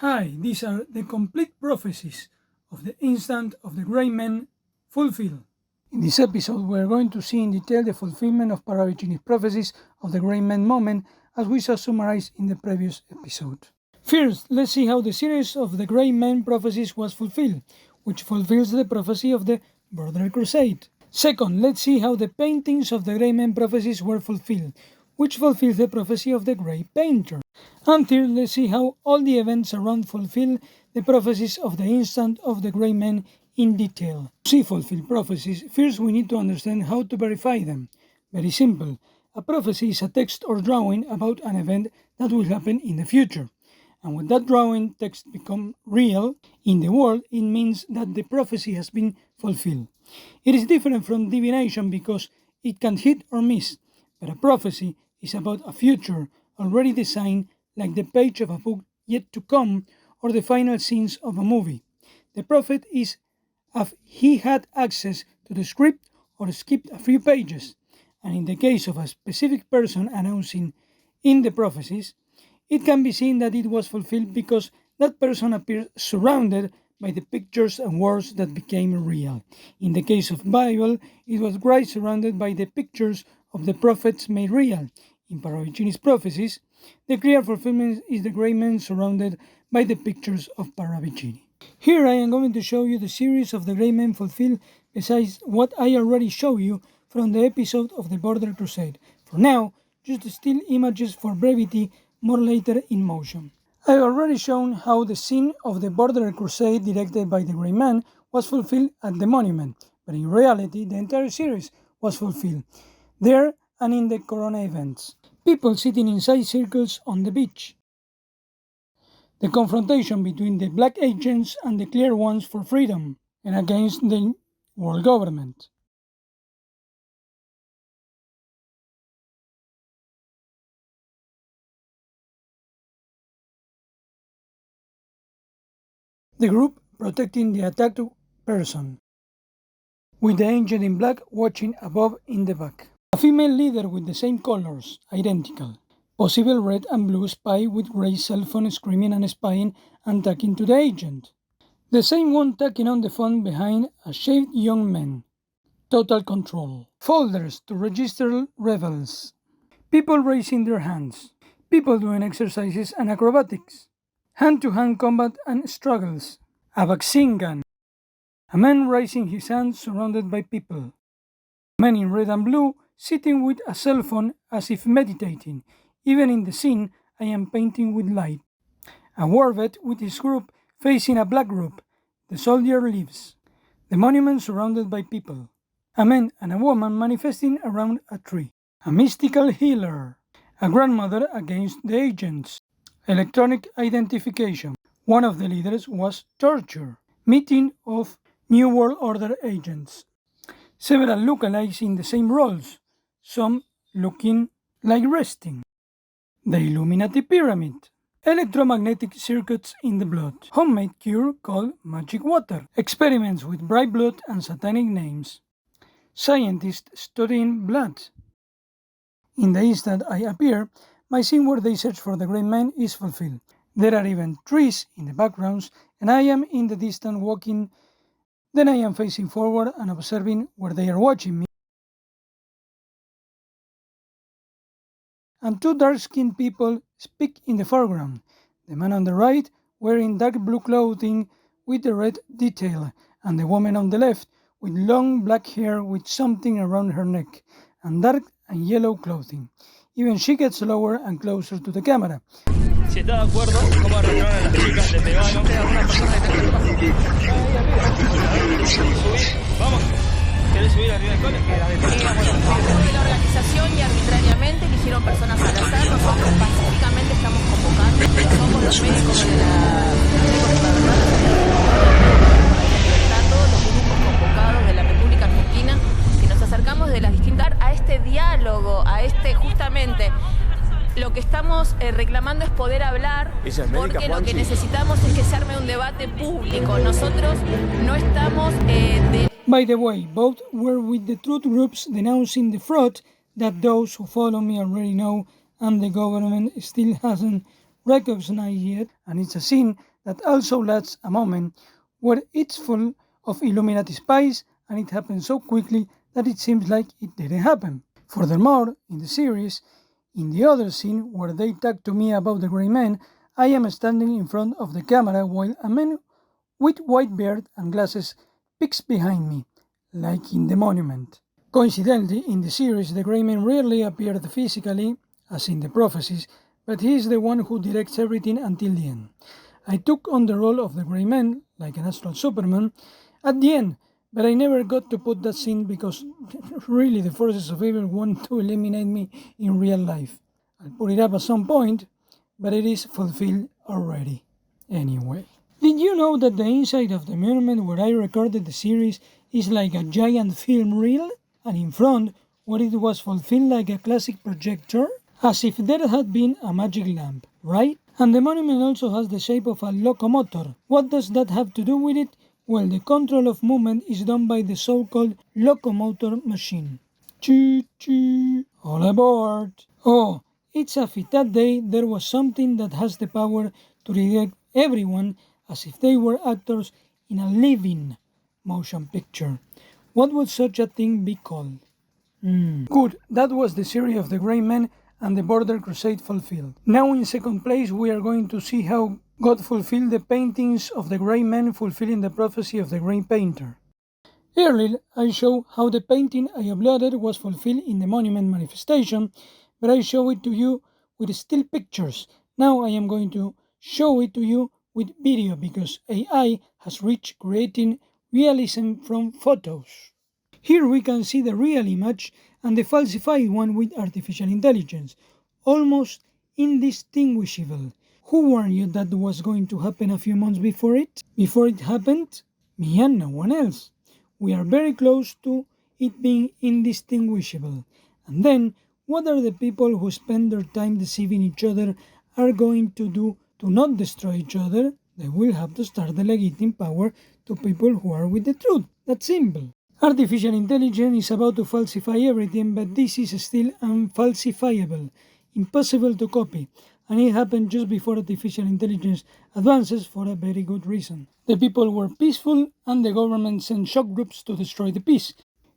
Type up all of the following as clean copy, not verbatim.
Hi, these are the complete prophecies of the instant of the great men fulfilled. In this episode, we are going to see in detail the fulfillment of Paravicini's prophecies of the great men moment, as we saw summarized in the previous episode. First, let's see how the series of the great men prophecies was fulfilled, which fulfills the prophecy of the Border Crusade. Second, let's see how the paintings of the great men prophecies were fulfilled, which fulfills the prophecy of the great painter. And third, let's see how all the events around fulfill the prophecies of the instant of the great men in detail. To see fulfilled prophecies, first we need to understand how to verify them. Very simple. A prophecy is a text or drawing about an event that will happen in the future. And when that drawing text becomes real in the world, it means that the prophecy has been fulfilled. It is different from divination because it can hit or miss, but a prophecy is about a future already designed, like the page of a book yet to come or the final scenes of a movie. The prophet is if he had access to the script or skipped a few pages, and in the case of a specific person announcing in the prophecies, it can be seen that it was fulfilled because that person appeared surrounded by the pictures and words that became real. In the case of Bible, it was Christ surrounded by the pictures of the prophets made real. In Paravicini's prophecies, the clear fulfillment is the great men surrounded by the pictures of Paravicini. Here I am going to show you the series of the great men fulfilled besides what I already showed you from the episode of the Border Crusade. For now, just still images for brevity, more later in motion. I have already shown how the scene of the Border Crusade directed by the great man was fulfilled at the monument, but in reality the entire series was fulfilled there and in the Corona events. People sitting inside circles on the beach. The confrontation between the black agents and the clear ones for freedom and against the world government. The group protecting the attacked person, with the angel in black watching above in the back. A female leader with the same colors, identical. Possible red and blue spy with gray cell phone screaming and spying and talking to the agent. The same one talking on the phone behind a shaved young man. Total control. Folders to register rebels. People raising their hands. People doing exercises and acrobatics. Hand-to-hand combat and struggles. A vaccine gun. A man raising his hand surrounded by people. A man in red and blue sitting with a cell phone as if meditating. Even in the scene, I am painting with light. A war vet with his group facing a black group. The soldier leaves. The monument surrounded by people. A man and a woman manifesting around a tree. A mystical healer. A grandmother against the agents. Electronic identification. One of the leaders was torture. Meeting of New World Order agents. Several lookalikes in the same roles, some looking like resting. The Illuminati Pyramid. Electromagnetic circuits in the blood. Homemade cure called magic water. Experiments with bright blood and satanic names. Scientists studying blood. In the instant I appear, my scene where they search for the great man is fulfilled. There are even trees in the backgrounds, and I am in the distance walking. Then I am facing forward and observing where they are watching me. And two dark-skinned people speak in the foreground. The man on the right wearing dark blue clothing with the red detail, and the woman on the left with long black hair with something around her neck, and dark and yellow clothing. Even she gets lower and closer to the camera. Si está de acuerdo, ¿cómo arreglaron a las chicas de vegano? Vamos, ¿querés subir arriba del cole? Fue la organización y arbitrariamente eligieron personas al azar. Nosotros pacíficamente estamos convocando, somos los médicos de los grupos convocados de la República Argentina, y nos acercamos de las distintas a este diálogo, a este justamente. Lo que estamos reclamando es poder hablar, porque lo que necesitamos es que se arme un debate público. Nosotros no estamos By the way, both were with the truth groups denouncing the fraud that those who follow me already know, and the government still hasn't recognized yet, and it's a scene that also lasts a moment where it's full of Illuminati spies and it happens so quickly that it seems like it didn't happen. Furthermore, in the series, in the other scene where they talk to me about the Grey Man, I am standing in front of the camera while a man with white beard and glasses peeks behind me, like in the monument. Coincidentally, in the series, the Grey Man rarely appeared physically, as in the prophecies, but he is the one who directs everything until the end. I took on the role of the Grey Man, like an astral Superman, at the end, but I never got to put that scene because really the forces of evil want to eliminate me in real life. I'll put it up at some point, but it is fulfilled already. Anyway. Did you know that the inside of the monument where I recorded the series is like a giant film reel? And in front, where it was fulfilled like a classic projector? As if there had been a magic lamp, right? And the monument also has the shape of a locomotor. What does that have to do with it? Well, the control of movement is done by the so-called locomotor machine. Choo-choo! All aboard! Oh, it's as if that day there was something that has the power to direct everyone as if they were actors in a living motion picture. What would such a thing be called? Good, that was the series of the Grey Man and the Border Crusade fulfilled. Now in second place we are going to see how God fulfilled the paintings of the Grey Man, fulfilling the prophecy of the Grey Painter. Earlier I showed how the painting I uploaded was fulfilled in the monument manifestation, but I show it to you with still pictures. Now I am going to show it to you with video because AI has reached creating realism from photos. Here we can see the real image and the falsified one with artificial intelligence, almost indistinguishable. Who warned you that was going to happen a few months before it? Before it happened? Me and no one else. We are very close to it being indistinguishable. And then, what are the people who spend their time deceiving each other are going to do to not destroy each other? They will have to start delegating power to people who are with the truth. That's simple. Artificial intelligence is about to falsify everything, but this is still unfalsifiable, impossible to copy, and it happened just before artificial intelligence advances for a very good reason. The people were peaceful, and the government sent shock groups to destroy the peace.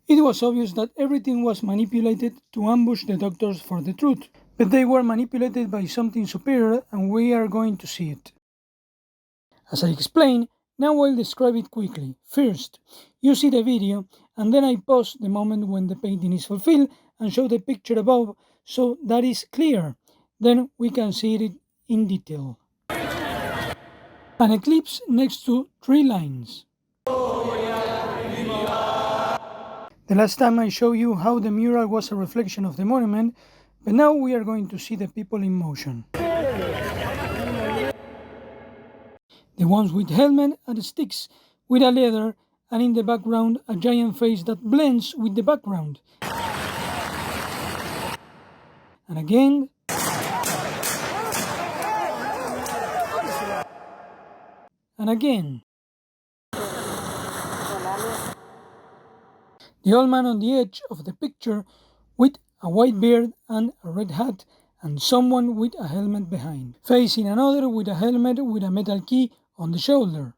It was obvious that everything was manipulated to ambush the doctors for the truth, but they were manipulated by something superior, and we are going to see it. As I explained, now I'll describe it quickly. First, you see the video, and then I pause the moment when the painting is fulfilled and show the picture above so that is clear. Then we can see it in detail. An eclipse next to 3 lines. The last time I showed you how the mural was a reflection of the monument, but now we are going to see the people in motion. The ones with helmet and sticks, with a leather, and in the background a giant face that blends with the background. And again. And again. The old man on the edge of the picture with a white beard and a red hat, and someone with a helmet behind, facing another with a helmet with a metal key on the shoulder.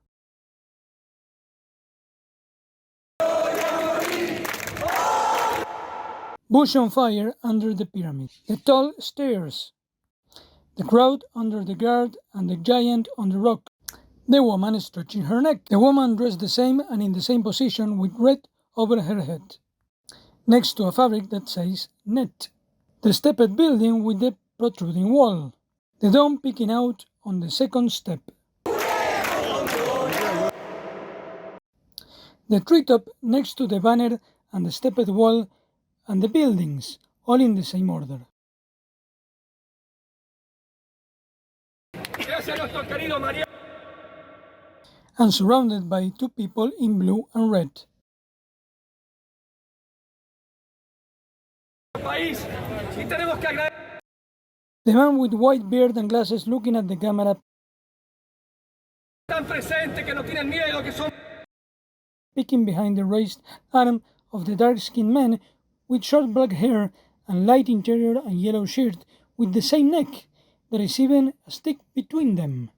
Bush on fire under the pyramid, the tall stairs, the crowd under the guard and the giant on the rock, the woman stretching her neck, the woman dressed the same and in the same position with red over her head, next to a fabric that says net, the stepped building with the protruding wall, the dome peeking out on the second step, the treetop next to the banner and the stepped wall and the buildings, all in the same order. And surrounded by 2 people in blue and red. The man with white beard and glasses looking at the camera, peeking behind the raised arm of the dark-skinned man with short black hair and light interior and yellow shirt with the same neck, there is even a stick between them.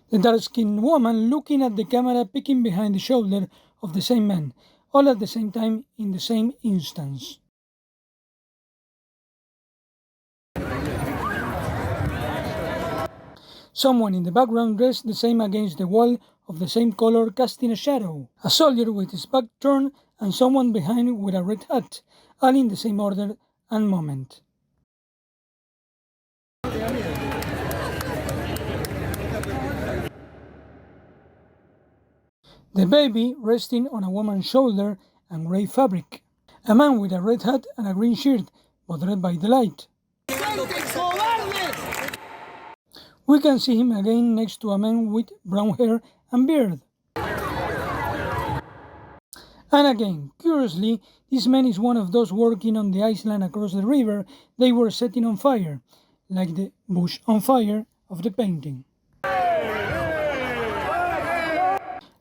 The dark-skinned woman looking at the camera peeking behind the shoulder of the same man, all at the same time in the same instance. Someone in the background dressed the same against the wall of the same color casting a shadow. A soldier with his back turned and someone behind with a red hat, all in the same order and moment. The baby resting on a woman's shoulder and grey fabric. A man with a red hat and a green shirt, both red by the light. We can see him again next to a man with brown hair and beard. And again, curiously, this man is one of those working on the island across the river they were setting on fire, like the bush on fire of the painting.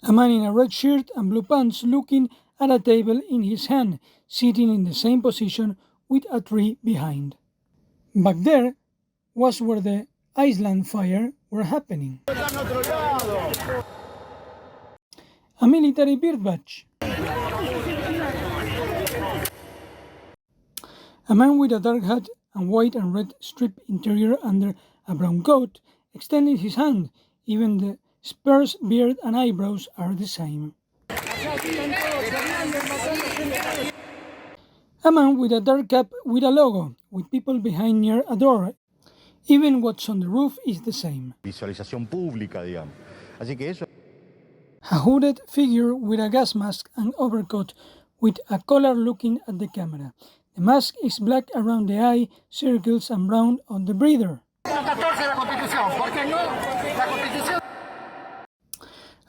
A man in a red shirt and blue pants looking at a table in his hand, sitting in the same position with a tree behind. Back there was where the island fire were happening. A military beard badge. A man with a dark hat and white and red striped interior under a brown coat extended his hand. Even the sparse beard and eyebrows are the same. A man with a dark cap with a logo, with people behind near a door. Even what's on the roof is the same. Visualización pública, digamos. Así que eso. A hooded figure with a gas mask and overcoat with a collar looking at the camera. The mask is black around the eye, circles and brown on the breather.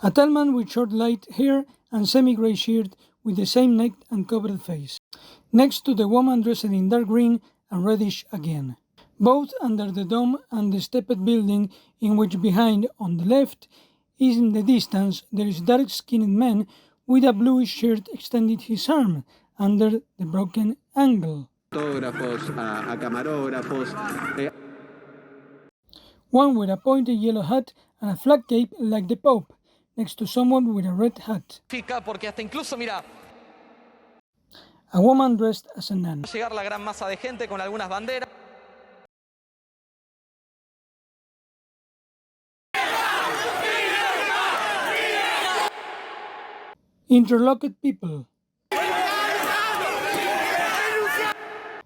A tall man with short light hair and semi-grey shirt with the same neck and covered face. Next to the woman dressed in dark green and reddish again. Both under the dome and the stepped building in which behind on the left is in the distance there is dark-skinned man with a bluish shirt extended his arm under the broken angle. One with a pointed yellow hat and a flat cape like the Pope, next to someone with a red hat. Porque hasta incluso, mira, A woman dressed as a nun. llegar la gran masa de gente con algunas banderas. Interlocked people.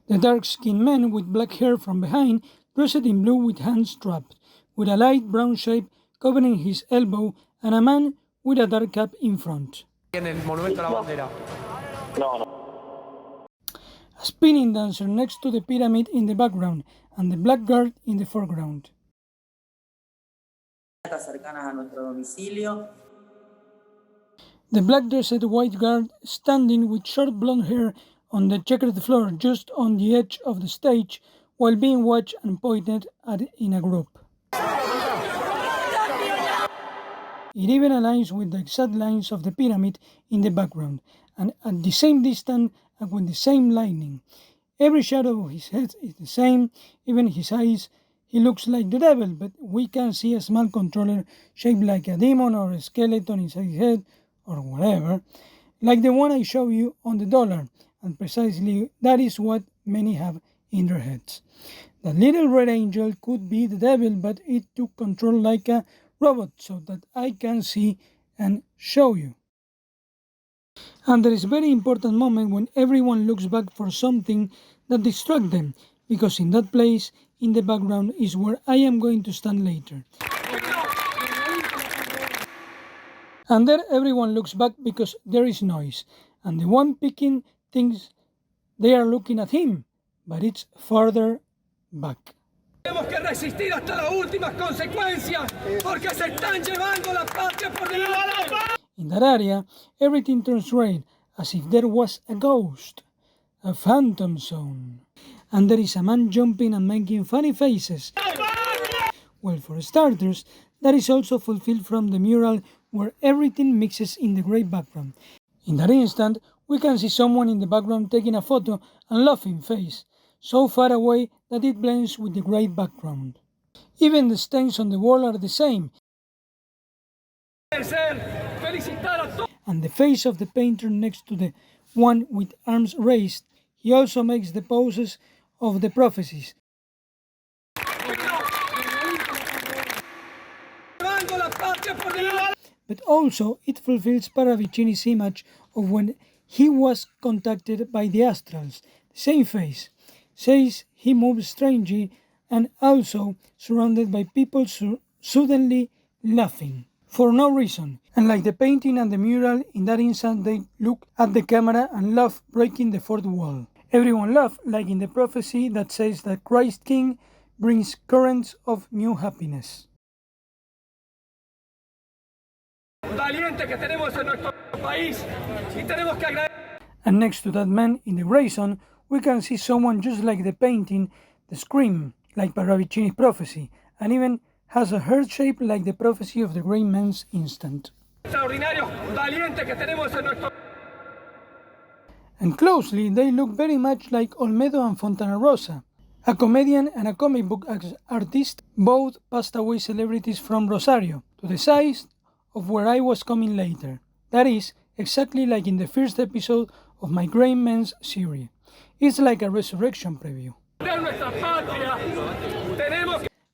The dark-skinned man with black hair from behind, dressed in blue with hands strapped, with a light brown shape covering his elbow, and a man with a dark cap in front. En el monumento a la bandera. A spinning dancer next to the pyramid in the background, and the black guard in the foreground. Cercanas a nuestro domicilio. The black-dressed white guard standing with short blonde hair on the checkered floor just on the edge of the stage while being watched and pointed at in a group. It even aligns with the exact lines of the pyramid in the background and at the same distance and with the same lighting. Every shadow of his head is the same, even his eyes. He looks like the devil, but we can see a small controller shaped like a demon or a skeleton inside his head, or whatever, like the one I show you on the dollar, and precisely that is what many have in their heads. That little red angel could be the devil, but it took control like a robot so that I can see and show you. And there is a very important moment when everyone looks back for something that distracts them, because in that place, in the background, is where I am going to stand later. And there everyone looks back because there is noise, and the one picking thinks they are looking at him, but it's farther back. Tenemos que resistir hasta las últimas consecuencias, porque se están llevando la patria por delante. In that area, everything turns red, as if there was a ghost, a phantom zone. And there is a man jumping and making funny faces. Well, for starters, that is also fulfilled from the mural where everything mixes in the grey background. In that instant, we can see someone in the background taking a photo and laughing face, so far away that it blends with the grey background. Even the stains on the wall are the same, and the face of the painter next to the one with arms raised, he also makes the poses of the prophecies. But also it fulfills Paravicini's image of when he was contacted by the astrals. The same face. Says he moves strangely and also surrounded by people suddenly laughing. For no reason. And like the painting and the mural, in that instant they look at the camera and laugh, breaking the fourth wall. Everyone laughs, like in the prophecy that says that Christ King brings currents of new happiness. And next to that man in the gray zone, we can see someone just like the painting, the scream, like Paravicini's prophecy, and even has a heart shape like the prophecy of the gray man's instant. And closely, they look very much like Olmedo and Fontana Rosa, a comedian and a comic book artist, both passed away celebrities from Rosario, to the size of where I was coming later. That is, exactly like in the first episode of my Gray Men's series. It's like a resurrection preview.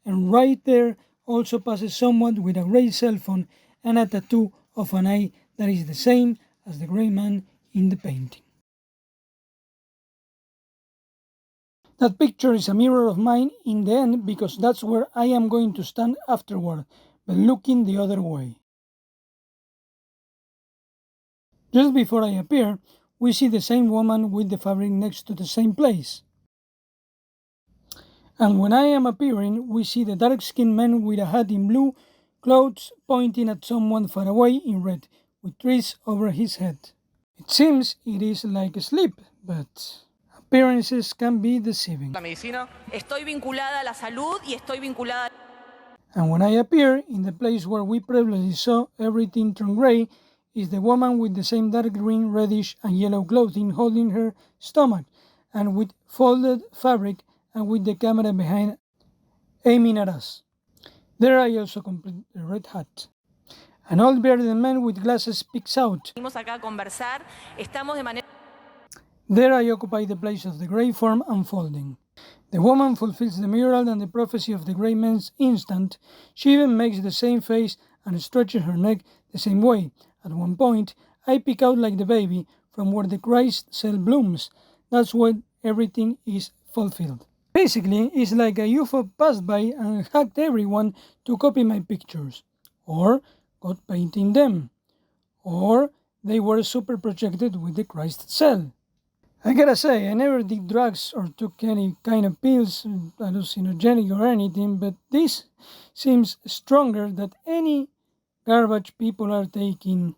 And right there also passes someone with a gray cell phone and a tattoo of an eye that is the same as the gray man in the painting. That picture is a mirror of mine in the end because that's where I am going to stand afterward, but looking the other way. Just before I appear, we see the same woman with the fabric next to the same place. And when I am appearing, we see the dark-skinned man with a hat in blue, clothes pointing at someone far away in red, with trees over his head. It seems it is like a sleep, but appearances can be deceiving. La medicina. Estoy vinculada a la salud y estoy vinculada. And when I appear in the place where we previously saw everything turn gray, is the woman with the same dark green, reddish, and yellow clothing holding her stomach, and with folded fabric, and with the camera behind aiming at us. There I also complete the red hat. An old bearded man with glasses peeks out. Acá a conversar. Estamos de manera. There I occupy the place of the grey form unfolding. The woman fulfills the mural and the prophecy of the grey man's instant. She even makes the same face and stretches her neck the same way. At one point, I peek out like the baby from where the Christ cell blooms. That's when everything is fulfilled. Basically, it's like a UFO passed by and hacked everyone to copy my pictures. Or got painting them. Or they were super projected with the Christ cell. I gotta say, I never did drugs or took any kind of pills, hallucinogenic or anything, but this seems stronger than any garbage people are taking.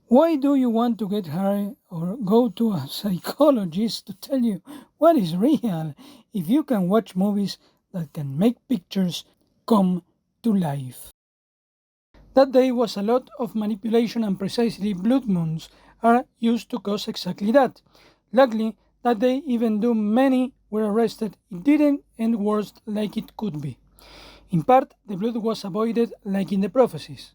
Why do you want to get high or go to a psychologist to tell you what is real if you can watch movies that can make pictures come to life? That day was a lot of manipulation and precisely blood moons are used to cause exactly that. Luckily, that day, even though many were arrested, it didn't end worse like it could be. In part, the blood was avoided like in the prophecies.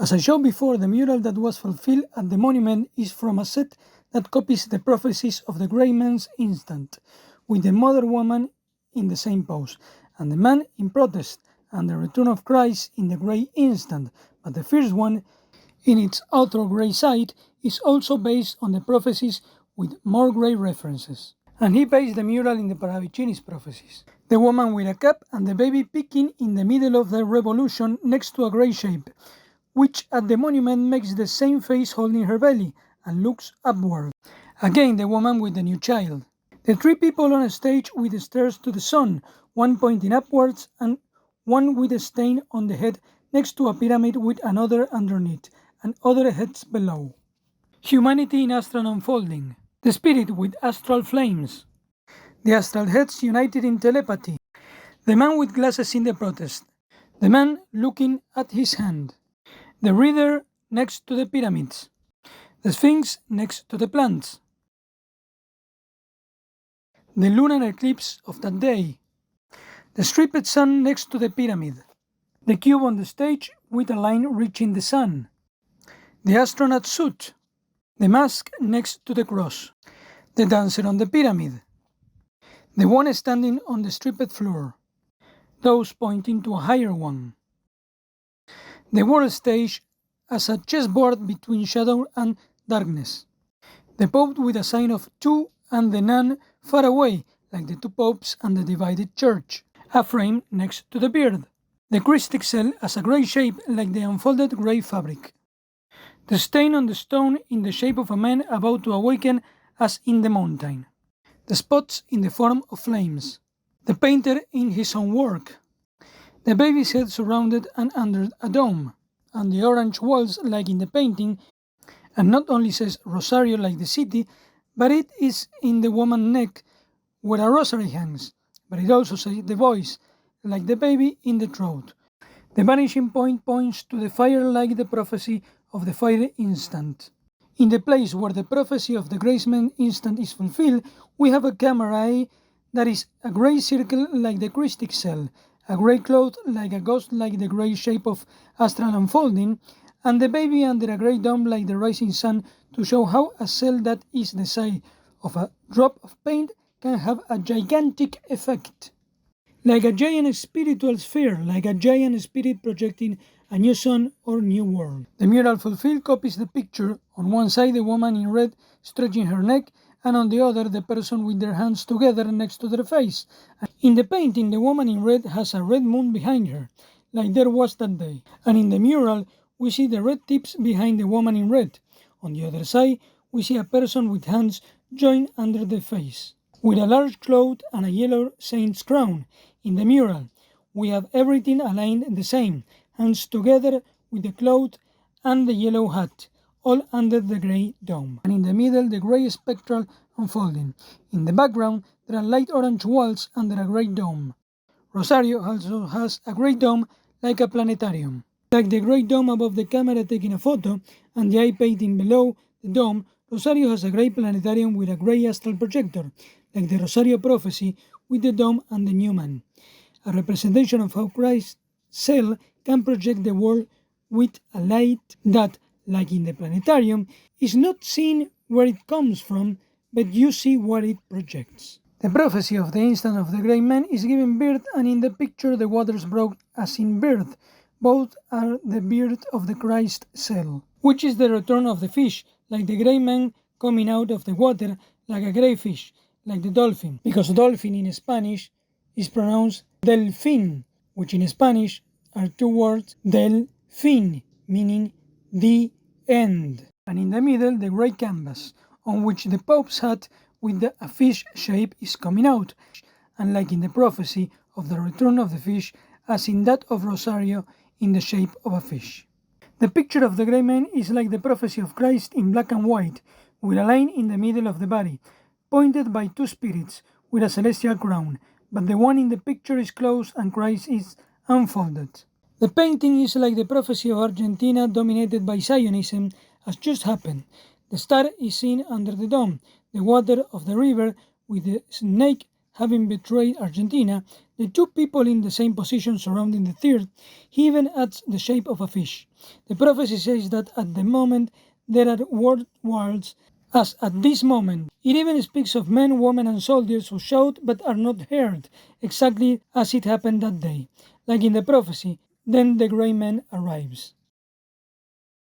As I showed before, the mural that was fulfilled at the monument is from a set that copies the prophecies of the grey man's instant, with the mother woman in the same pose, and the man in protest, and the return of Christ in the grey instant, but the first one, in its outer grey side, is also based on the prophecies with more grey references. And he based the mural in the Paravicini's prophecies. The woman with a cap and the baby peeking in the middle of the revolution next to a grey shape, which at the monument makes the same face holding her belly and looks upward. Again, the woman with the new child. The three people on a stage with the stairs to the sun, one pointing upwards and one with a stain on the head next to a pyramid with another underneath, and other heads below. Humanity in astral unfolding. The spirit with astral flames. The astral heads united in telepathy. The man with glasses in the protest. The man looking at his hand. The reader next to the pyramids. The Sphinx next to the plants. The lunar eclipse of that day. The stripped sun next to the pyramid. The cube on the stage with a line reaching the sun. The astronaut suit. The mask next to the cross. The dancer on the pyramid. The one standing on the stripped floor. Those pointing to a higher one. The world stage as a chessboard between shadow and darkness. The Pope with a sign of two and the nun far away, like the two popes and the divided church. A frame next to the beard. The Christic cell as a grey shape like the unfolded grey fabric. The stain on the stone in the shape of a man about to awaken as in the mountain. The spots in the form of flames. The painter in his own work. The baby's head surrounded and under a dome, and the orange walls like in the painting, and not only says Rosario like the city, but it is in the woman's neck where a rosary hangs, but it also says the voice, like the baby in the throat. The vanishing point points to the fire like the prophecy of the fire instant. In the place where the prophecy of the grace man instant is fulfilled, we have a camera eye that is a grey circle like the Christic cell, a grey cloth like a ghost like the grey shape of astral unfolding, and the baby under a grey dome like the rising sun to show how a cell that is the size of a drop of paint can have a gigantic effect. Like a giant spiritual sphere, like a giant spirit projecting a new sun or new world. The mural fulfilled copies the picture, on one side the woman in red stretching her neck, and on the other the person with their hands together next to their face. In the painting the woman in red has a red moon behind her, like there was that day. And in the mural we see the red tips behind the woman in red. On the other side we see a person with hands joined under the face, with a large cloth and a yellow saint's crown. In the mural we have everything aligned the same, hands together with the cloth and the yellow hat, all under the grey dome. And in the middle the grey spectral unfolding. In the background there are light orange walls under a grey dome. Rosario also has a grey dome like a planetarium. Like the grey dome above the camera taking a photo and the eye painting below the dome, Rosario has a grey planetarium with a grey astral projector, like the Rosario prophecy with the dome and the new man. A representation of how Christ's cell can project the world with a light that, like in the planetarium, is not seen where it comes from, but you see what it projects. The prophecy of the instant of the grey man is giving birth, and in the picture the waters broke as in birth. Both are the birth of the Christ cell, which is the return of the fish, like the grey man coming out of the water like a grey fish, like the dolphin, because dolphin in Spanish is pronounced delfín, which in Spanish are two words, del fin, meaning the end. And in the middle the grey canvas, on which the Pope's hat with a fish shape is coming out, and like in the prophecy of the return of the fish, as in that of Rosario in the shape of a fish. The picture of the grey man is like the prophecy of Christ in black and white, with a line in the middle of the body, pointed by two spirits with a celestial crown, but the one in the picture is closed and Christ is unfolded. The painting is like the prophecy of Argentina dominated by Zionism, as just happened. The star is seen under the dome, the water of the river with the snake having betrayed Argentina, the two people in the same position surrounding the third. He even adds the shape of a fish. The prophecy says that at the moment there are world wars, as at this moment. It even speaks of men, women and soldiers who shout but are not heard, exactly as it happened that day. Like in the prophecy, then the grey man arrives.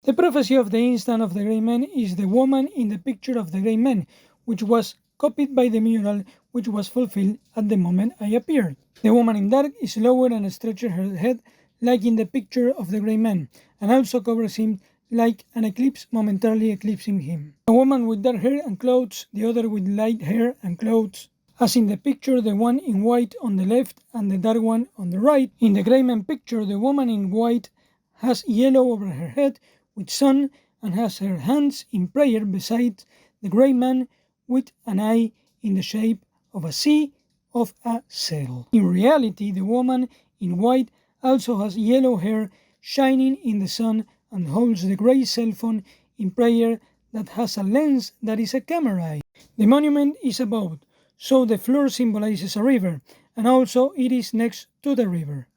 The prophecy of the instant of the grey man is the woman in the picture of the grey man, which was copied by the mural, which was fulfilled at the moment I appeared. The woman in dark is lower and stretches her head like in the picture of the grey man, and also covers him like an eclipse momentarily eclipsing him. A woman with dark hair and clothes, the other with light hair and clothes, as in the picture the one in white on the left and the dark one on the right. In the grey man picture the woman in white has yellow over her head with sun and has her hands in prayer beside the grey man with an eye in the shape of a C of a cell. In reality, the woman in white also has yellow hair shining in the sun and holds the grey cell phone in prayer that has a lens that is a camera eye. The monument is a boat, so the floor symbolizes a river, and also it is next to the river.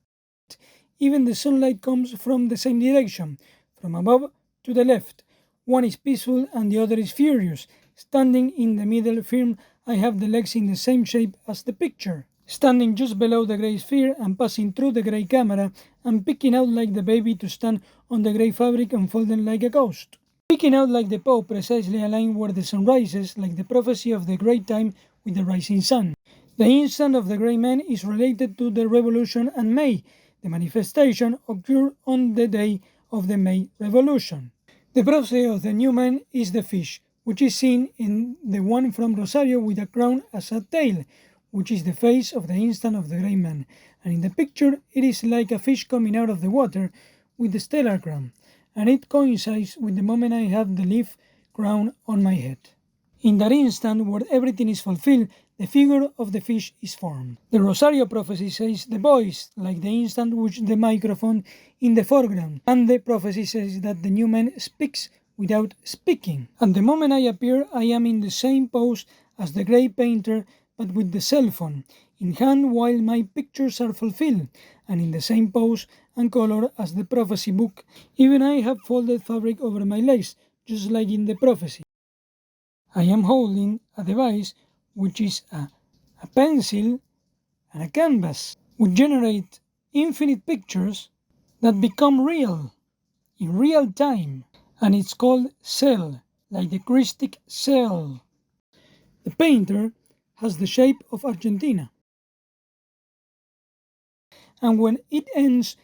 Even the sunlight comes from the same direction, from above to the left. One is peaceful and the other is furious. Standing in the middle firm, I have the legs in the same shape as the picture. Standing just below the grey sphere and passing through the grey camera, and picking out like the baby to stand on the grey fabric unfolding like a ghost. Picking out like the Pope, precisely aligned where the sun rises, like the prophecy of the great time with the rising sun. The instant of the grey man is related to the revolution and May. The manifestation occurred on the day of the May Revolution. The prophecy of the new man is the fish, which is seen in the one from Rosario with a crown as a tail, which is the face of the instant of the grey man, and in the picture it is like a fish coming out of the water with the stellar crown, and it coincides with the moment I have the leaf crown on my head. In that instant where everything is fulfilled, the figure of the fish is formed. The Rosario prophecy says the voice, like the instant which the microphone in the foreground, and the prophecy says that the new man speaks without speaking. At the moment I appear, I am in the same pose as the grey painter, but with the cell phone in hand while my pictures are fulfilled, and in the same pose and color as the prophecy book. Even I have folded fabric over my legs, just like in the prophecy. I am holding a device which is a pencil and a canvas, which generate infinite pictures that become real in real time, and it's called cell, like the Christic cell. The painter has the shape of Argentina, and when it ends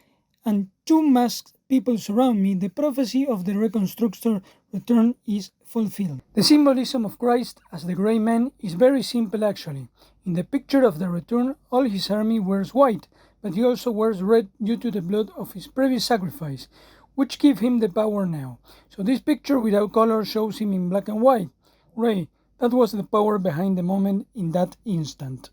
and two masked people surround me, the prophecy of the reconstructor return is fulfilled. The symbolism of Christ as the grey man is very simple actually. In the picture of the return, all his army wears white, but he also wears red due to the blood of his previous sacrifice, which give him the power now. So this picture without color shows him in black and white. Ray, that was the power behind the moment in that instant.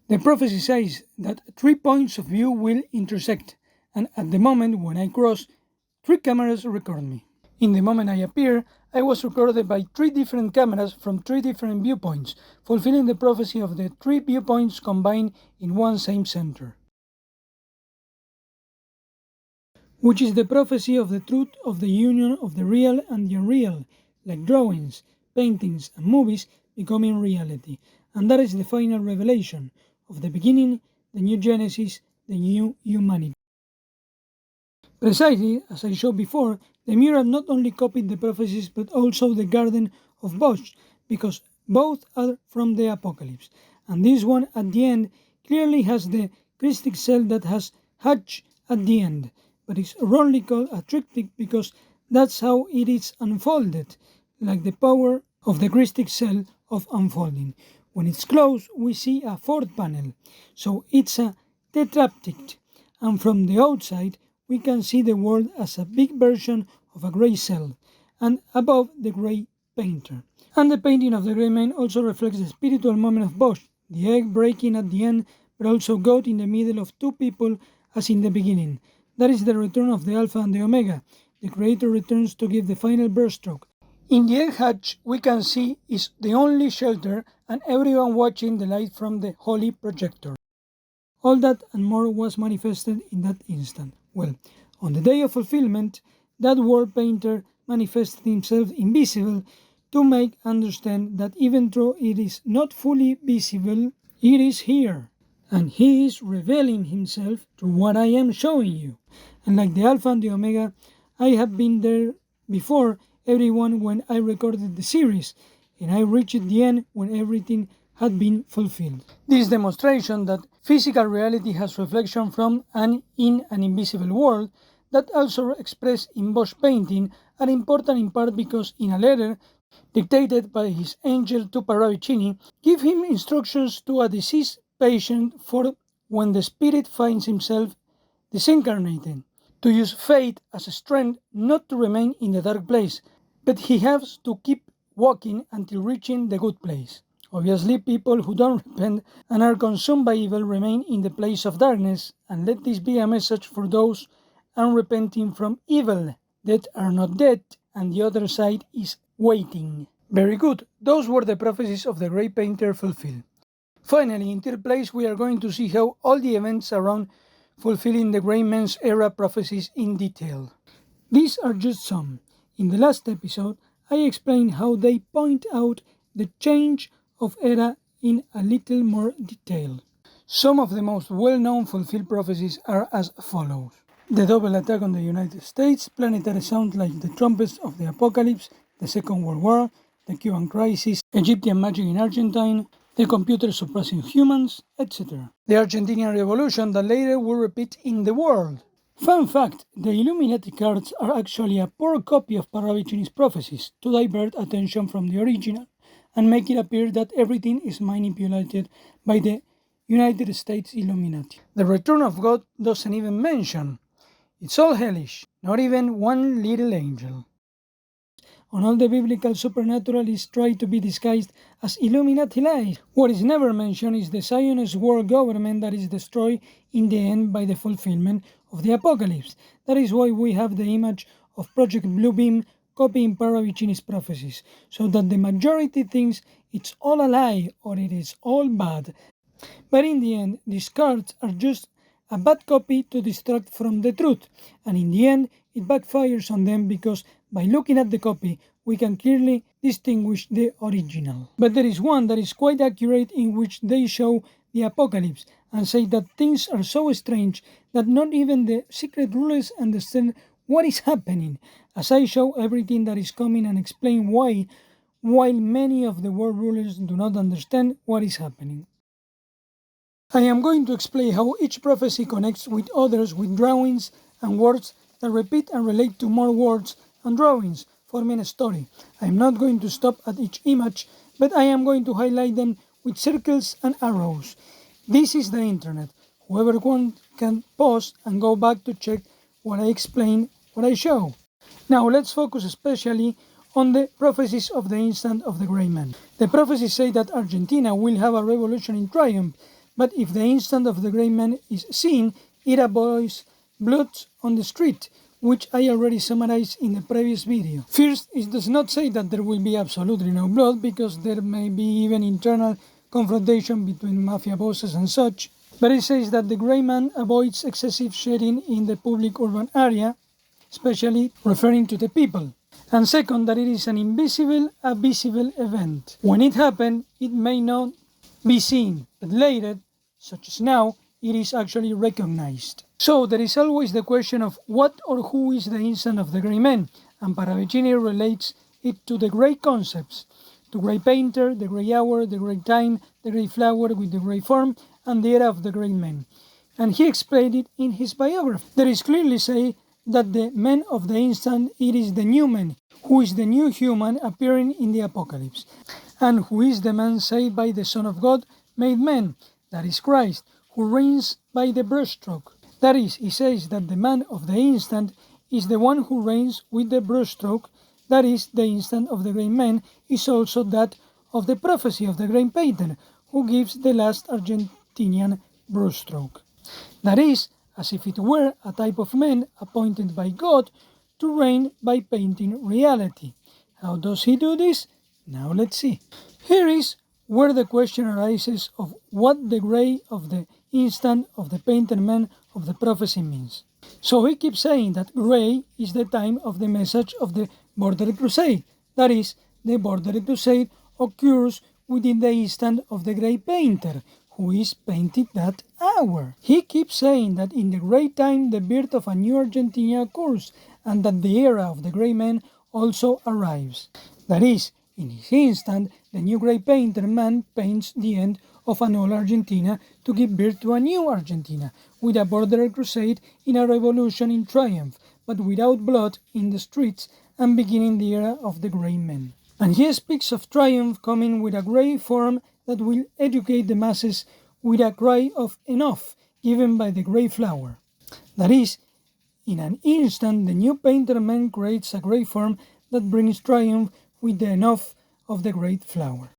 The prophecy says that 3 points of view will intersect, and at the moment when I cross, 3 cameras record me. In the moment I appear, I was recorded by 3 different cameras from 3 different viewpoints, fulfilling the prophecy of the 3 viewpoints combined in one same center, which is the prophecy of the truth of the union of the real and the unreal, like drawings, paintings, and movies becoming reality. And that is the final revelation of the beginning, the new Genesis, the new humanity. Precisely, as I showed before, the mural not only copied the prophecies but also the Garden of Bosch, because both are from the Apocalypse. And this one at the end clearly has the Christic cell that has hatch at the end, but it's wrongly called a triptych because that's how it is unfolded, like the power of the Christic cell of unfolding. When it's closed, we see a 4th panel, so it's a tetraptych, and from the outside, we can see the world as a big version of a grey cell, and above the grey painter. And the painting of the grey man also reflects the spiritual moment of Bosch, the egg breaking at the end, but also God in the middle of 2 people as in the beginning. That is the return of the Alpha and the Omega. The Creator returns to give the final brushstroke. In the egg hatch, we can see is the only shelter and everyone watching the light from the holy projector. All that and more was manifested in that instant. Well, on the day of fulfillment, that world painter manifested himself invisible to make understand that even though it is not fully visible, it is here. And he is revealing himself through what I am showing you. And like the Alpha and the Omega, I have been there before everyone when I recorded the series, and I reached the end when everything had been fulfilled. This demonstration that physical reality has reflection from and in an invisible world that also expressed in Bosch painting are important in part because in a letter dictated by his angel to Parravicini, give him instructions to a deceased patient for when the spirit finds himself disincarnated, to use faith as a strength not to remain in the dark place, but he has to keep walking until reaching the good place. Obviously, people who don't repent and are consumed by evil remain in the place of darkness, and let this be a message for those unrepenting from evil that are not dead, and the other side is waiting. Very good, those were the prophecies of the great painter fulfilled. Finally, in third place, we are going to see how all the events around fulfilling the great man's era prophecies in detail. These are just some. In the last episode, I explained how they point out the change of era in a little more detail. Some of the most well-known fulfilled prophecies are as follows. The double attack on the United States, planetary sounds like the trumpets of the apocalypse, the Second World War, the Cuban crisis, Egyptian magic in Argentine, the computer suppressing humans, etc. The Argentinian Revolution that later will repeat in the world. Fun fact, the Illuminati cards are actually a poor copy of Paravicini's prophecies to divert attention from the original and make it appear that everything is manipulated by the United States Illuminati. The return of God doesn't even mention. It's all hellish, not even one little angel. On all the biblical supernatural is tried to be disguised as Illuminati lies. What is never mentioned is the Zionist world government that is destroyed in the end by the fulfillment of the apocalypse. That is why we have the image of Project Bluebeam copying Paravicini's prophecies, so that the majority thinks it's all a lie or it is all bad. But in the end, these cards are just a bad copy to distract from the truth, and in the end, it backfires on them because by looking at the copy, we can clearly distinguish the original. But there is one that is quite accurate in which they show the apocalypse and say that things are so strange that not even the secret rulers understand what is happening, as I show everything that is coming and explain why, while many of the world rulers do not understand what is happening. I am going to explain how each prophecy connects with others with drawings and words that repeat and relate to more words and drawings, forming a story. I am not going to stop at each image, but I am going to highlight them with circles and arrows. This is the internet. Whoever wants can pause and go back to check what I explain, what I show. Now let's focus especially on the prophecies of the instant of the great man. The prophecies say that Argentina will have a revolution in triumph, but if the instant of the great man is seen, it avoids blood on the street, which I already summarized in the previous video. First, it does not say that there will be absolutely no blood, because there may be even internal confrontation between mafia bosses and such, but it says that the grey man avoids excessive shedding in the public urban area, especially referring to the people. And second, that it is an invisible, a visible event. When it happened, it may not be seen, but later, such as now, it is actually recognized. So there is always the question of what or who is the instant of the great man, and Paravicini relates it to the great concepts, the great painter, the great hour, the great time, the great flower with the great form, and the era of the great man. And he explained it in his biography. There is clearly say that the man of the instant, it is the new man, who is the new human appearing in the apocalypse, and who is the man saved by the Son of God made man, that is Christ, who reigns by the brushstroke. That is, he says that the man of the instant is the one who reigns with the brushstroke, that is, the instant of the great man is also that of the prophecy of the great painter, who gives the last Argentinian brushstroke. That is, as if it were a type of man appointed by God to reign by painting reality. How does he do this? Now let's see. Here is where the question arises of what the grey of the instant of the painted man of the prophecy means. So he keeps saying that grey is the time of the message of the border crusade. That is, the border crusade occurs within the instant of the great painter, who is painted that hour. He keeps saying that in the great time the birth of a new Argentina occurs, and that the era of the great man also arrives. That is, in his instant, the new great painter man paints the end of an old Argentina to give birth to a new Argentina, with a border crusade in a revolution in triumph, but without blood in the streets, and beginning the era of the great men. And he speaks of triumph coming with a great form that will educate the masses with a cry of enough, given by the great flower. That is, in an instant, the new painter man creates a great form that brings triumph with the enough of the great flower.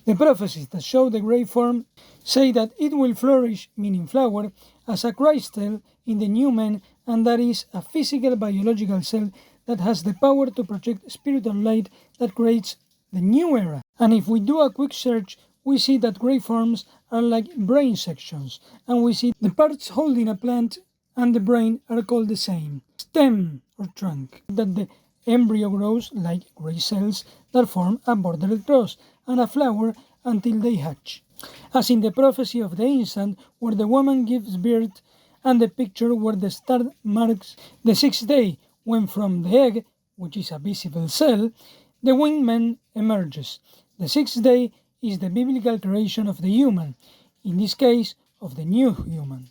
The prophecies that show the great form say that it will flourish, meaning flower, as a crystal in the new man, and that is a physical biological cell that has the power to project spiritual light that creates the new era. And if we do a quick search, we see that gray forms are like brain sections, and we see the parts holding a plant and the brain are called the same, stem or trunk. That the embryo grows like gray cells that form a bordered cross and a flower until they hatch. As in the prophecy of the instant where the woman gives birth, and the picture where the star marks the sixth day when from the egg, which is a visible cell, the winged man emerges. The sixth day is the biblical creation of the human, in this case of the new human.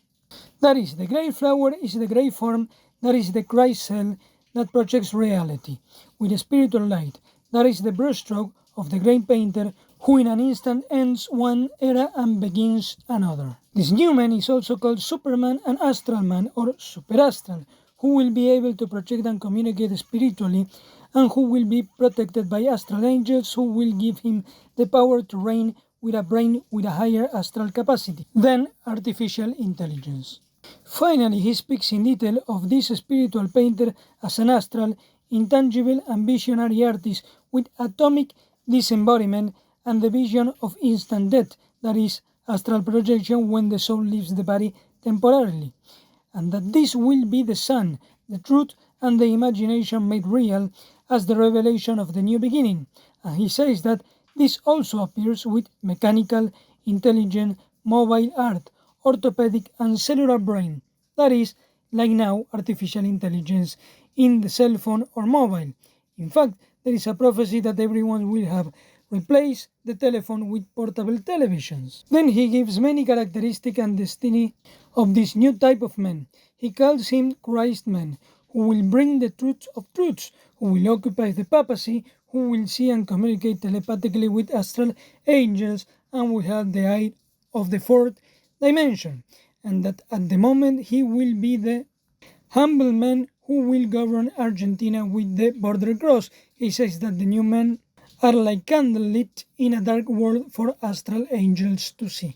That is, the grey flower is the grey form, that is the Christ cell that projects reality with a spiritual light. That is the brushstroke of the great painter who in an instant ends one era and begins another. This new man is also called Superman and Astral Man or Superastral, who will be able to project and communicate spiritually and who will be protected by astral angels who will give him the power to reign with a brain with a higher astral capacity than artificial intelligence. Finally, he speaks in detail of this spiritual painter as an astral, intangible and visionary artist with atomic disembodiment and the vision of instant death, that is, astral projection when the soul leaves the body temporarily, and that this will be the sun, the truth, and the imagination made real as the revelation of the new beginning. And he says that this also appears with mechanical, intelligent, mobile art, orthopedic and cellular brain, that is, like now, artificial intelligence in the cell phone or mobile. In fact, there is a prophecy that everyone will have replaced the telephone with portable televisions. Then he gives many characteristics and destiny of this new type of man. He calls him Christ man, who will bring the truth of truths, who will occupy the papacy, who will see and communicate telepathically with astral angels, and will have the eye of the fourth dimension, and that at the moment he will be the humble man who will govern Argentina with the border cross. He says that the new men are like candlelit in a dark world for astral angels to see.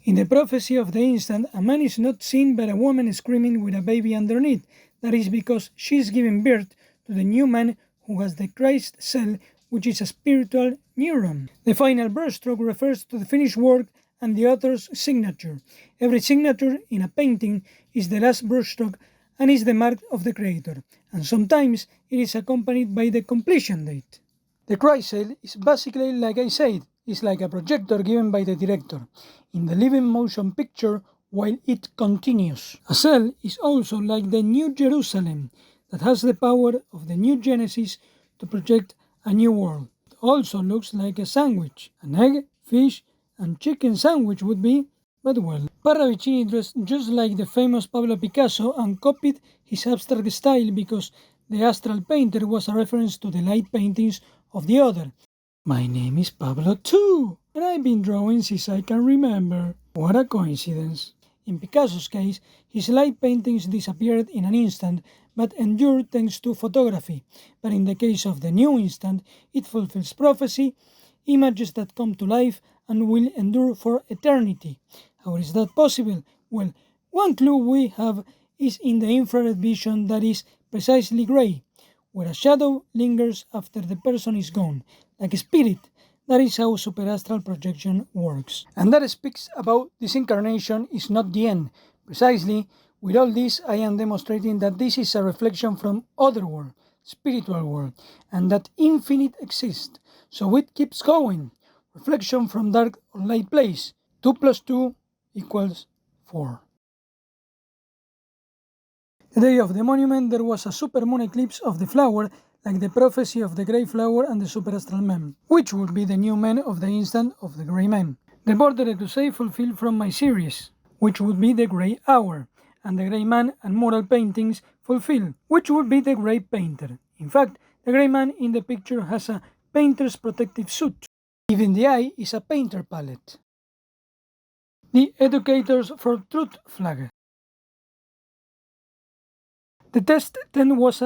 In the prophecy of the instant, a man is not seen but a woman screaming with a baby underneath. That is because she is giving birth to the new man who has the Christ cell, which is a spiritual neuron. The final brushstroke refers to the finished work and the author's signature. Every signature in a painting is the last brushstroke and is the mark of the creator, and sometimes it is accompanied by the completion date. The Christ cell is basically, like I said, is like a projector given by the director in the living motion picture while it continues. A cell is also like the New Jerusalem that has the power of the new Genesis to project a new world. It also looks like a sandwich, an egg, fish, and chicken sandwich would be, but well. Parravicini dressed just like the famous Pablo Picasso and copied his abstract style because the astral painter was a reference to the light paintings of the other. My name is Pablo too, and I've been drawing since I can remember. What a coincidence. In Picasso's case, his light paintings disappeared in an instant, but endured thanks to photography. But in the case of the new instant, it fulfills prophecy, images that come to life and will endure for eternity. How is that possible? Well, one clue we have is in the infrared vision that is precisely grey, where a shadow lingers after the person is gone, like a spirit. That is how superastral projection works. And that speaks about this incarnation is not the end. Precisely, with all this, I am demonstrating that this is a reflection from other world, spiritual world, and that infinite exists. So it keeps going. Reflection from dark or light place. 2 + 2 = 4. The day of the monument, there was a supermoon eclipse of the flower, like the prophecy of the grey flower and the superastral man, which would be the new man of the instant of the grey man. The border eclipse fulfilled from my series, which would be the grey hour, and the grey man and mural paintings fulfilled, which would be the grey painter. In fact, the grey man in the picture has a painter's protective suit. Even the eye is a painter palette. The Educators for Truth flag. The test then was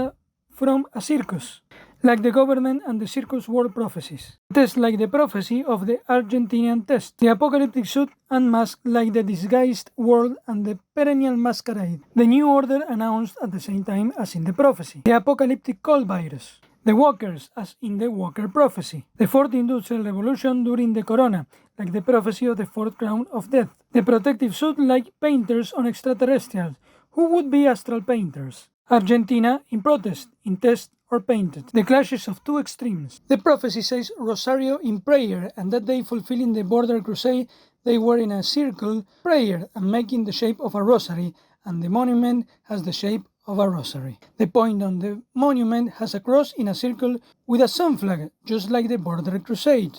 from a circus, like the government and the circus world prophecies. The test like the prophecy of the Argentinian test, the apocalyptic suit and mask like the disguised world and the perennial masquerade. The new order announced at the same time as in the prophecy. The apocalyptic cold virus. The walkers, as in the Walker prophecy. The fourth industrial revolution during the corona, like the prophecy of the fourth crown of death. The protective suit like painters on extraterrestrials. Who would be astral painters? Argentina in protest, in test or painted. The clashes of two extremes. The prophecy says Rosario in prayer, and that day fulfilling the border crusade, they were in a circle, prayer, and making the shape of a rosary, and the monument has the shape of a rosary. The point on the monument has a cross in a circle with a sun flag, just like the border crusade.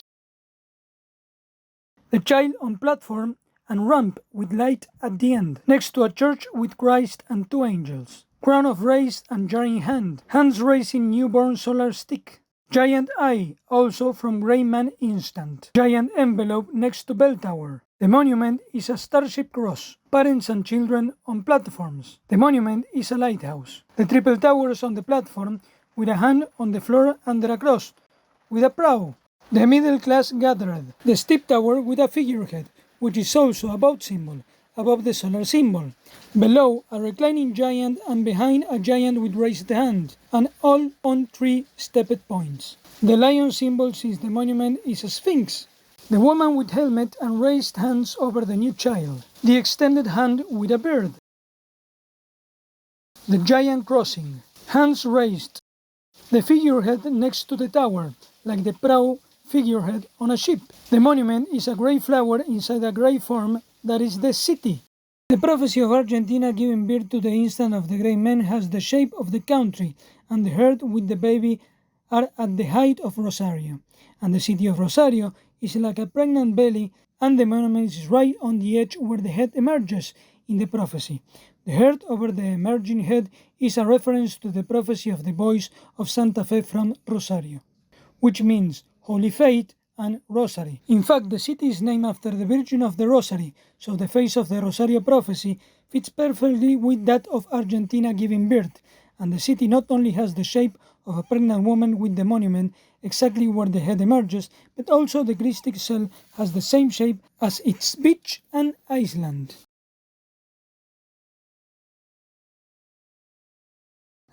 The child on platform and ramp with light at the end, next to a church with Christ and two angels. Crown of raised and jarring hand, hands raising newborn solar stick. Giant eye, also from Gray Man Instant. Giant envelope next to bell tower. The monument is a starship cross. Parents and children on platforms. The monument is a lighthouse. The triple towers on the platform with a hand on the floor under a cross, with a prow. The middle class gathered. The steep tower with a figurehead, which is also a boat symbol, above the solar symbol. Below, a reclining giant, and behind a giant with raised hand, and all on three stepped points. The lion symbol since the monument is a sphinx. The woman with helmet and raised hands over the new child. The extended hand with a bird. The giant crossing. Hands raised. The figurehead next to the tower, like the prow figurehead on a ship. The monument is a grey flower inside a grey form that is the city. The prophecy of Argentina giving birth to the instant of the Grey Man has the shape of the country, and the herd with the baby are at the height of Rosario. And the city of Rosario is like a pregnant belly, and the monument is right on the edge where the head emerges in the prophecy. The herd over the emerging head is a reference to the prophecy of the boys of Santa Fe from Rosario, which means Holy Faith and Rosary. In fact, the city is named after the Virgin of the Rosary, so the face of the Rosario prophecy fits perfectly with that of Argentina giving birth, and the city not only has the shape of a pregnant woman with the monument exactly where the head emerges, but also the Christ itself has the same shape as its beach and island.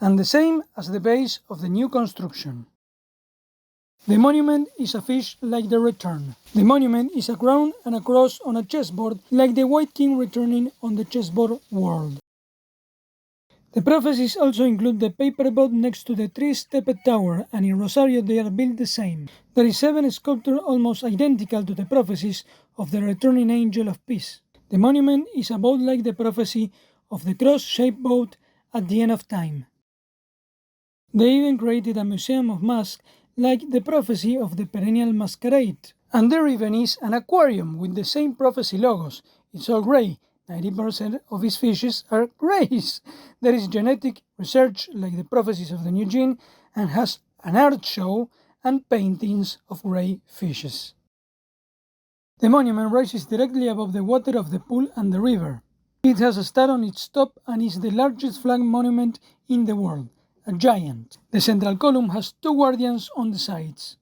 And the same as the base of the new construction. The monument is a fish like the return. The monument is a crown and a cross on a chessboard like the White King returning on the chessboard world. The prophecies also include the paper boat next to the three-stepped tower, and in Rosario they are built the same. There is 7 sculptures almost identical to the prophecies of the returning angel of peace. The monument is a boat like the prophecy of the cross-shaped boat at the end of time. They even created a museum of masks like the prophecy of the perennial masquerade. And there even is an aquarium with the same prophecy logos. It's all grey. 90% of its fishes are greys. There is genetic research like the prophecies of the new gene, and has an art show and paintings of grey fishes. The monument rises directly above the water of the pool and the river. It has a star on its top and is the largest flag monument in the world. A giant. The central column has 2 guardians on the sides.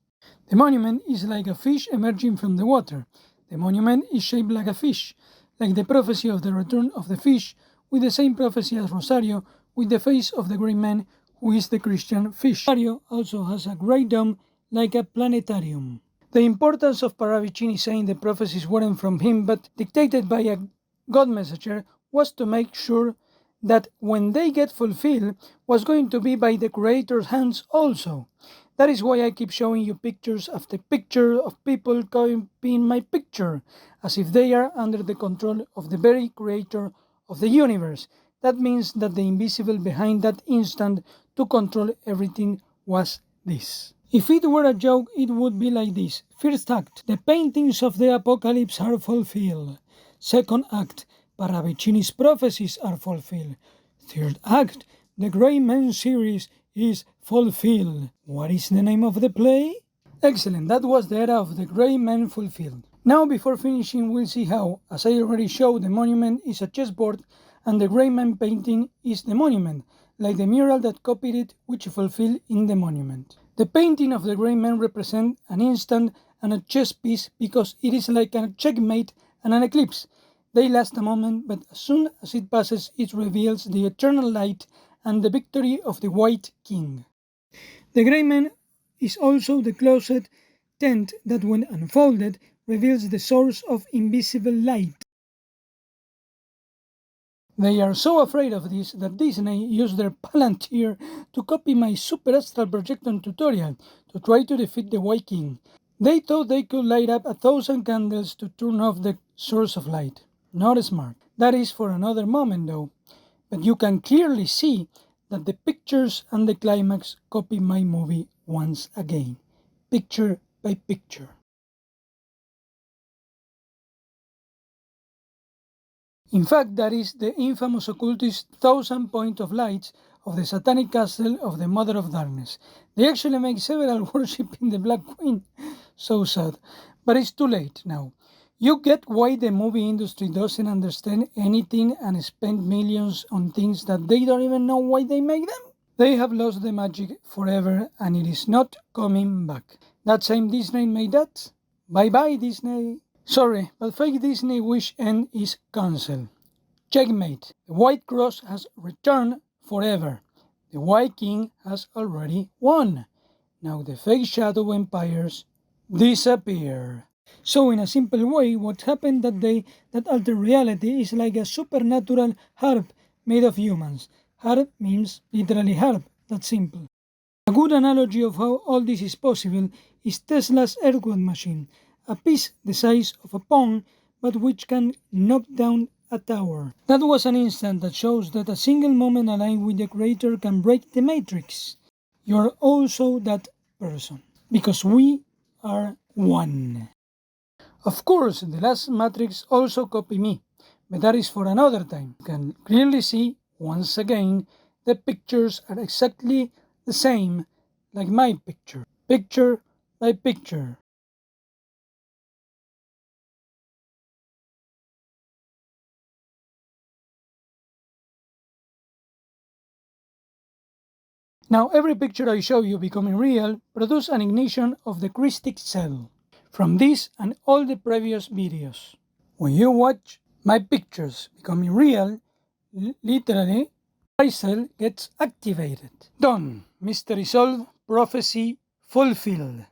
The monument is like a fish emerging from the water. The monument is shaped like a fish, like the prophecy of the return of the fish, with the same prophecy as Rosario, with the face of the great man who is the Christian fish. Rosario also has a great dome like a planetarium. The importance of Paravicini saying the prophecies weren't from him but dictated by a God messenger was to make sure that when they get fulfilled was going to be by the Creator's hands also. That is why I keep showing you pictures after picture of people copying my picture, as if they are under the control of the very Creator of the universe. That means that the invisible behind that instant to control everything was this. If it were a joke, it would be like this. First act, the paintings of the apocalypse are fulfilled. Second act, Paravicini's prophecies are fulfilled. Third act, the Grey Man series is fulfilled. What is the name of the play? Excellent, that was the era of the Grey Man fulfilled. Now before finishing we'll see how, as I already showed, the monument is a chessboard and the Grey Man painting is the monument, like the mural that copied it which fulfilled in the monument. The painting of the Grey Man represents an instant and a chess piece because it is like a checkmate and an eclipse. They last a moment, but as soon as it passes, it reveals the eternal light and the victory of the White King. The grey man is also the closet tent that, when unfolded, reveals the source of invisible light. They are so afraid of this that Disney used their Palantir to copy my super astral projection tutorial to try to defeat the White King. They thought they could light up 1,000 candles to turn off the source of light. Not smart. That is for another moment though. But you can clearly see that the pictures and the climax copy my movie once again, picture by picture. In fact, that is the infamous occultist 1,000 point of lights of the satanic castle of the Mother of Darkness. They actually make several worshipping the Black Queen. So sad. But it's too late now. You get why the movie industry doesn't understand anything and spend millions on things that they don't even know why they make them? They have lost the magic forever and it is not coming back. That same Disney made that? Bye bye Disney. Sorry, but fake Disney wish end is cancelled. Checkmate. The White Cross has returned forever. The White King has already won. Now the fake shadow empires disappear. So in a simple way, what happened that day that altered reality is like a supernatural harp made of humans. Harp means literally harp, that's simple. A good analogy of how all this is possible is Tesla's earthquake machine, a piece the size of a pawn but which can knock down a tower. That was an instant that shows that a single moment aligned with the creator can break the matrix. You are also that person, because we are one. Of course, the last matrix also copy me, but that is for another time. You can clearly see, once again, the pictures are exactly the same like my picture, picture by picture. Now every picture I show you becoming real produces an ignition of the crystic cell from this and all the previous videos. When you watch my pictures becoming real, literally, my cell gets activated. Done. Mystery solved, prophecy fulfilled.